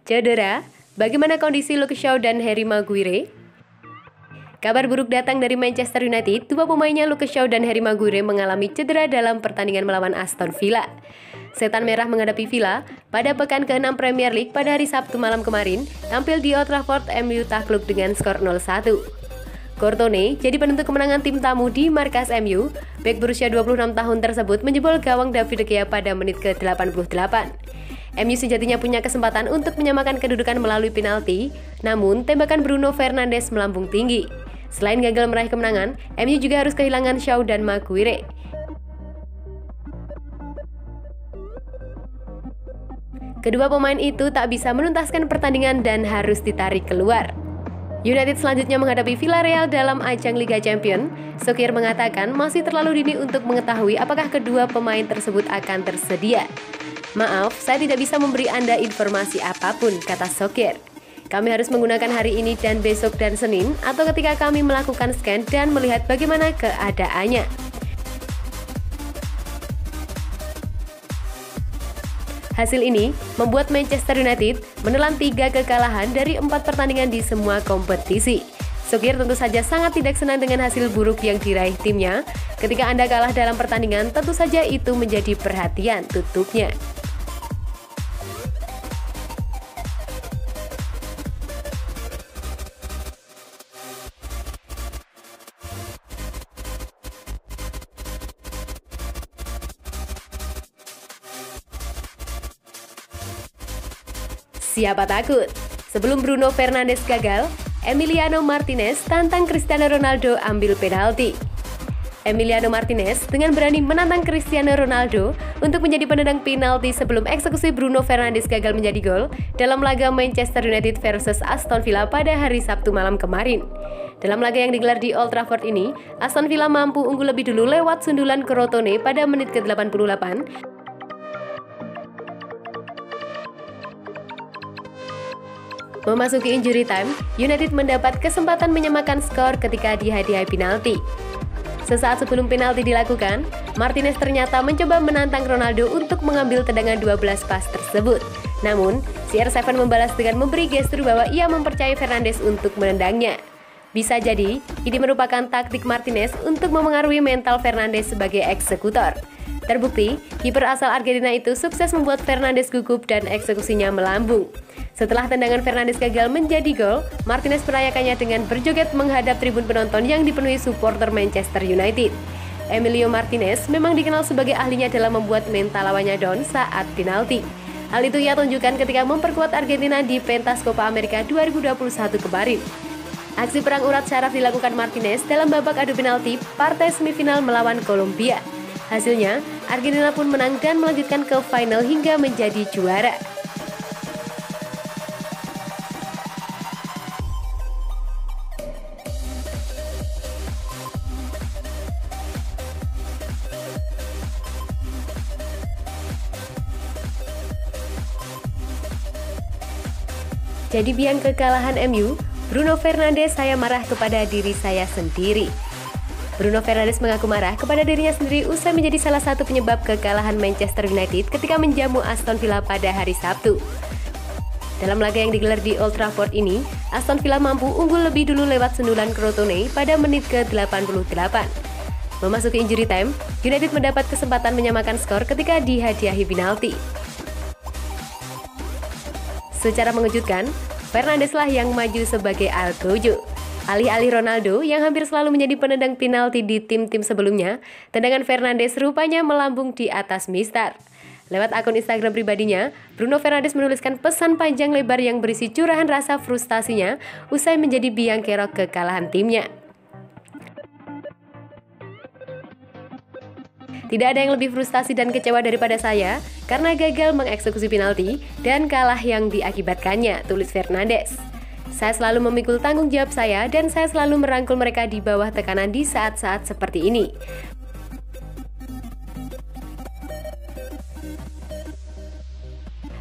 Cedera, bagaimana kondisi Luke Shaw dan Harry Maguire? Kabar buruk datang dari Manchester United. Dua pemainnya Luke Shaw dan Harry Maguire mengalami cedera dalam pertandingan melawan Aston Villa. Setan Merah menghadapi Villa pada pekan ke-6 Premier League pada hari Sabtu malam kemarin, tampil di Old Trafford. MU takluk dengan skor 0-1. Courtois jadi penentu kemenangan tim tamu di markas MU. Bek berusia 26 tahun tersebut menjebol gawang David De Gea pada menit ke-88. MU sejatinya punya kesempatan untuk menyamakan kedudukan melalui penalti, namun tembakan Bruno Fernandes melambung tinggi. Selain gagal meraih kemenangan, MU juga harus kehilangan Shaw dan Maguire. Kedua pemain itu tak bisa menuntaskan pertandingan dan harus ditarik keluar. United selanjutnya menghadapi Villarreal dalam ajang Liga Champions. Solskjaer mengatakan masih terlalu dini untuk mengetahui apakah kedua pemain tersebut akan tersedia. "Maaf, saya tidak bisa memberi Anda informasi apapun," kata Solskjaer. "Kami harus menggunakan hari ini dan besok dan Senin atau ketika kami melakukan scan dan melihat bagaimana keadaannya." Hasil ini membuat Manchester United menelan 3 kekalahan dari 4 pertandingan di semua kompetisi. Solskjaer tentu saja sangat tidak senang dengan hasil buruk yang diraih timnya. Ketika Anda kalah dalam pertandingan, tentu saja itu menjadi perhatian, tutupnya. Siapa takut? Sebelum Bruno Fernandes gagal, Emiliano Martinez tantang Cristiano Ronaldo ambil penalti. Emiliano Martinez dengan berani menantang Cristiano Ronaldo untuk menjadi penendang penalti sebelum eksekusi Bruno Fernandes gagal menjadi gol dalam laga Manchester United versus Aston Villa pada hari Sabtu malam kemarin. Dalam laga yang digelar di Old Trafford ini, Aston Villa mampu unggul lebih dulu lewat sundulan Courtois pada menit ke-88. Memasuki injury time, United mendapat kesempatan menyamakan skor ketika dihadiahi penalti. Sesaat sebelum penalti dilakukan, Martinez ternyata mencoba menantang Ronaldo untuk mengambil tendangan 12 pas tersebut. Namun, CR7 membalas dengan memberi gestur bahwa ia mempercayai Fernandes untuk menendangnya. Bisa jadi, ini merupakan taktik Martinez untuk memengaruhi mental Fernandes sebagai eksekutor. Terbukti, kiper asal Argentina itu sukses membuat Fernandes gugup dan eksekusinya melambung. Setelah tendangan Fernandes gagal menjadi gol, Martinez merayakannya dengan berjoget menghadap tribun penonton yang dipenuhi supporter Manchester United. Emilio Martinez memang dikenal sebagai ahlinya dalam membuat mental lawannya down saat penalti. Hal itu ia tunjukkan ketika memperkuat Argentina di pentas Copa America 2021 kemarin. Aksi perang urat syaraf dilakukan Martinez dalam babak adu penalti partai semifinal melawan Kolombia. Hasilnya, Argentina pun menang dan melanjutkan ke final hingga menjadi juara. Jadi biang kekalahan MU, Bruno Fernandes, "Saya marah kepada diri saya sendiri." Bruno Fernandes mengaku marah kepada dirinya sendiri usai menjadi salah satu penyebab kekalahan Manchester United ketika menjamu Aston Villa pada hari Sabtu. Dalam laga yang digelar di Old Trafford ini, Aston Villa mampu unggul lebih dulu lewat sundulan Courtois pada menit ke-88. Memasuki injury time, United mendapat kesempatan menyamakan skor ketika dihadiahi penalti. Secara mengejutkan, Fernandes lah yang maju sebagai Algojo. Alih-alih Ronaldo yang hampir selalu menjadi penendang penalti di tim-tim sebelumnya, tendangan Fernandes rupanya melambung di atas mistar. Lewat akun Instagram pribadinya, Bruno Fernandes menuliskan pesan panjang lebar yang berisi curahan rasa frustasinya usai menjadi biang kerok kekalahan timnya. "Tidak ada yang lebih frustasi dan kecewa daripada saya karena gagal mengeksekusi penalti dan kalah yang diakibatkannya," tulis Fernandes. "Saya selalu memikul tanggung jawab saya dan saya selalu merangkul mereka di bawah tekanan di saat-saat seperti ini.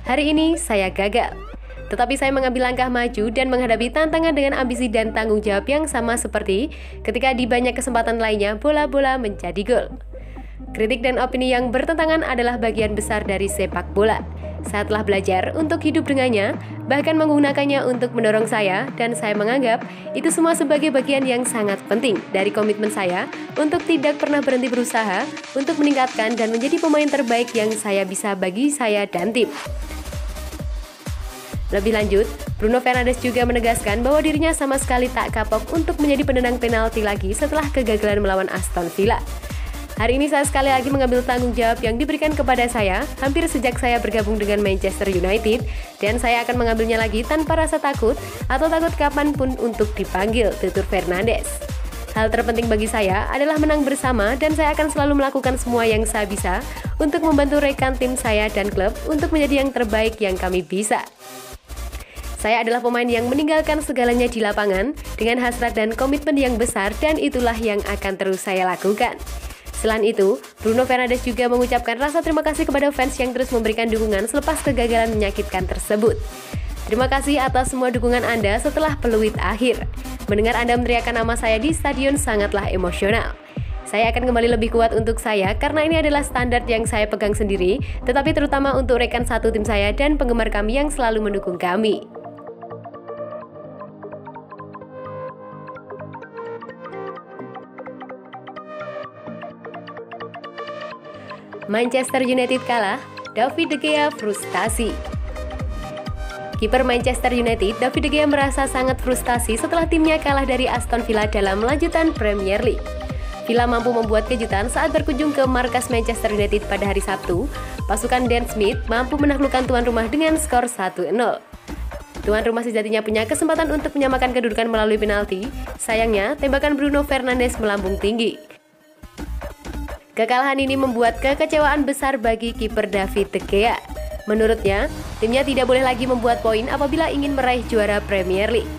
Hari ini saya gagal, tetapi saya mengambil langkah maju dan menghadapi tantangan dengan ambisi dan tanggung jawab yang sama seperti ketika di banyak kesempatan lainnya bola-bola menjadi gol." Kritik dan opini yang bertentangan adalah bagian besar dari sepak bola. Saat telah belajar untuk hidup dengannya, bahkan menggunakannya untuk mendorong saya, dan saya menganggap itu semua sebagai bagian yang sangat penting dari komitmen saya untuk tidak pernah berhenti berusaha untuk meningkatkan dan menjadi pemain terbaik yang saya bisa bagi saya dan tim. Lebih lanjut, Bruno Fernandes juga menegaskan bahwa dirinya sama sekali tak kapok untuk menjadi penendang penalti lagi setelah kegagalan melawan Aston Villa. Hari ini saya sekali lagi mengambil tanggung jawab yang diberikan kepada saya hampir sejak saya bergabung dengan Manchester United, dan saya akan mengambilnya lagi tanpa rasa takut atau takut kapanpun untuk dipanggil, tutur Fernandes. Hal terpenting bagi saya adalah menang bersama, dan saya akan selalu melakukan semua yang saya bisa untuk membantu rekan tim saya dan klub untuk menjadi yang terbaik yang kami bisa. Saya adalah pemain yang meninggalkan segalanya di lapangan dengan hasrat dan komitmen yang besar, dan itulah yang akan terus saya lakukan. Selain itu, Bruno Fernandes juga mengucapkan rasa terima kasih kepada fans yang terus memberikan dukungan selepas kegagalan menyakitkan tersebut. Terima kasih atas semua dukungan Anda setelah peluit akhir. Mendengar Anda meneriakkan nama saya di stadion sangatlah emosional. Saya akan kembali lebih kuat untuk saya karena ini adalah standar yang saya pegang sendiri, tetapi terutama untuk rekan satu tim saya dan penggemar kami yang selalu mendukung kami. Manchester United kalah, David De Gea frustasi. Kiper Manchester United, David De Gea merasa sangat frustasi setelah timnya kalah dari Aston Villa dalam lanjutan Premier League. Villa mampu membuat kejutan saat berkunjung ke markas Manchester United pada hari Sabtu. Pasukan Dan Smith mampu menaklukkan tuan rumah dengan skor 1-0. Tuan rumah sejatinya punya kesempatan untuk menyamakan kedudukan melalui penalti. Sayangnya, tembakan Bruno Fernandes melambung tinggi. Kekalahan ini membuat kekecewaan besar bagi kiper David De Gea. Menurutnya, timnya tidak boleh lagi membuat poin apabila ingin meraih juara Premier League.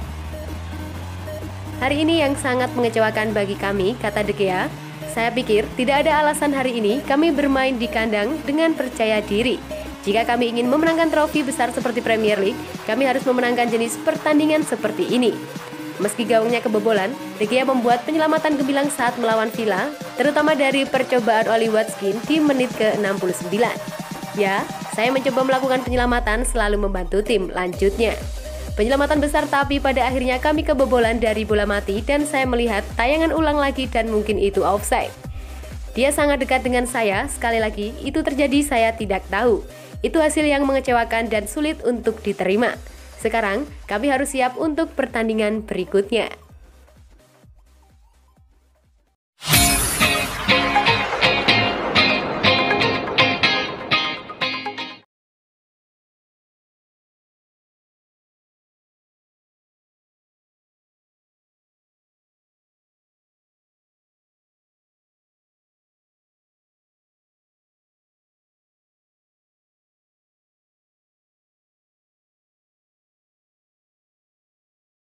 Hari ini yang sangat mengecewakan bagi kami, kata De Gea. Saya pikir tidak ada alasan hari ini kami bermain di kandang dengan percaya diri. Jika kami ingin memenangkan trofi besar seperti Premier League, kami harus memenangkan jenis pertandingan seperti ini. Meski gawangnya kebobolan, De Gea membuat penyelamatan gemilang saat melawan Villa, terutama dari percobaan Oli Watkins di menit ke-69. Ya, saya mencoba melakukan penyelamatan selalu membantu tim, lanjutnya. Penyelamatan besar tapi pada akhirnya kami kebobolan dari bola mati dan saya melihat tayangan ulang lagi dan mungkin itu offside. Dia sangat dekat dengan saya, sekali lagi itu terjadi saya tidak tahu. Itu hasil yang mengecewakan dan sulit untuk diterima. Sekarang, kami harus siap untuk pertandingan berikutnya.